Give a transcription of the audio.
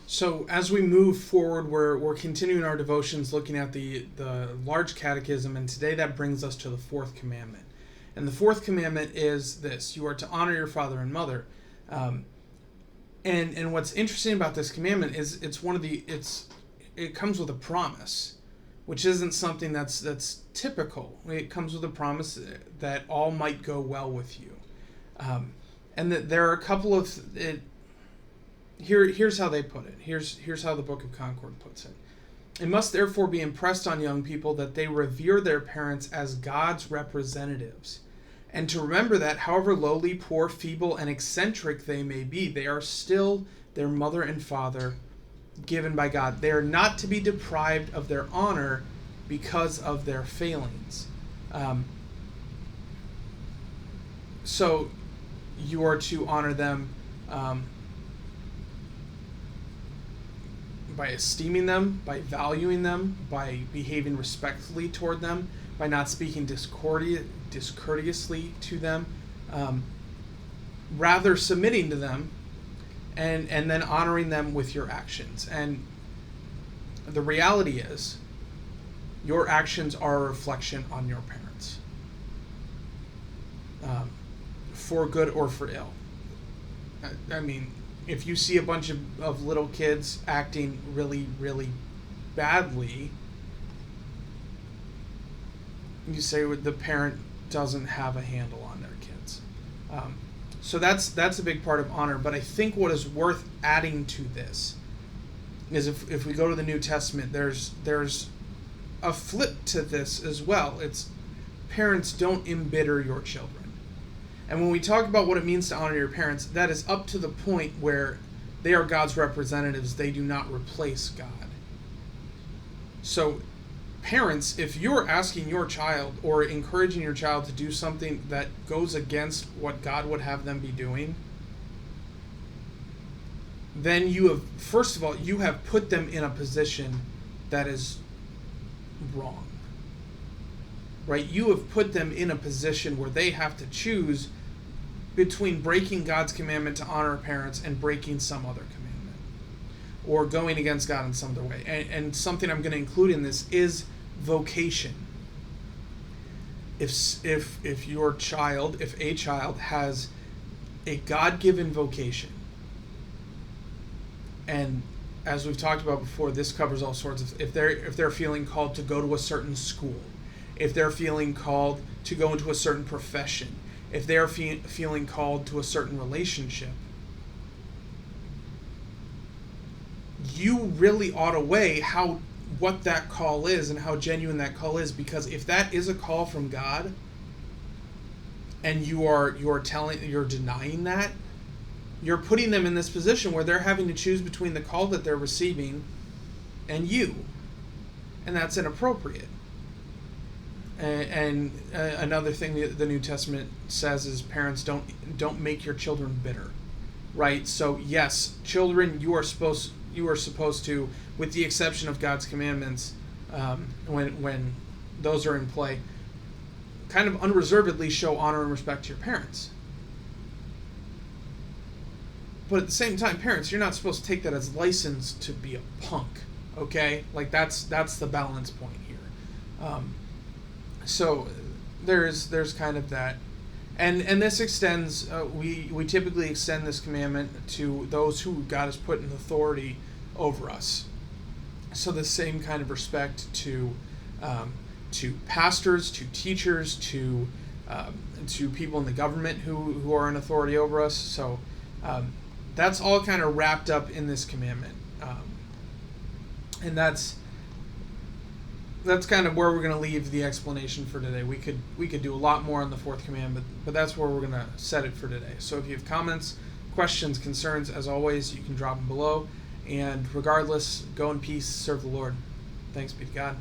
So as we move forward, we're continuing our devotions looking at the large catechism, and today that brings us to the fourth commandment. And the fourth commandment is this: you are to honor your father and mother. And what's interesting about this commandment is it comes with a promise, which isn't something that's typical. It comes with a promise that all might go well with you, and that there are a couple of Here's how they put it. Here's how the Book of Concord puts it. It must therefore be impressed on young people that they revere their parents as God's representatives, and to remember that however lowly, poor, feeble, and eccentric they may be, they are still their mother and father given by God. They are not to be deprived of their honor because of their failings. So you are to honor them by esteeming them, by valuing them, by behaving respectfully toward them, by not speaking discourteously to them, rather submitting to them, and then honoring them with your actions. And the reality is, your actions are a reflection on your parents, for good or for ill. I mean, if you see a bunch of little kids acting really, really badly, you say the parent doesn't have a handle on their kids. So that's a big part of honor. But I think what is worth adding to this is if we go to the New Testament, there's a flip to this as well. It's parents, don't embitter your children. And when we talk about what it means to honor your parents, that is up to the point where they are God's representatives. They do not replace God. So, parents, if you're asking your child or encouraging your child to do something that goes against what God would have them be doing, then you have, first of all, you have put them in a position that is wrong. Right? You have put them in a position where they have to choose between breaking God's commandment to honor parents and breaking some other commandment, or going against God in some other way. And something I'm going to include in this is vocation. If a child has a God-given vocation, and as we've talked about before, this covers all sorts of, if they're feeling called to go to a certain school, if they're feeling called to go into a certain profession, if they're feeling called to a certain relationship, you really ought to weigh what that call is and how genuine that call is, because if that is a call from God and you're denying that, you're putting them in this position where they're having to choose between the call that they're receiving and you, and that's inappropriate. And another thing the New Testament says is parents, don't make your children bitter, right? So yes, children, you are supposed to, with the exception of God's commandments, when those are in play, kind of unreservedly show honor and respect to your parents. But at the same time, parents, you're not supposed to take that as license to be a punk, okay? Like that's the balance point here. So there's kind of that, and this extends. We typically extend this commandment to those who God has put in authority over us. So the same kind of respect to pastors, to teachers, to people in the government who are in authority over us. So that's all kind of wrapped up in this commandment, and that's kind of where we're going to leave the explanation for today. We could do a lot more on the fourth commandment, but that's where we're going to set it for today. So if you have comments, questions, concerns, as always, you can drop them below. And regardless, go in peace, serve the Lord. Thanks be to God.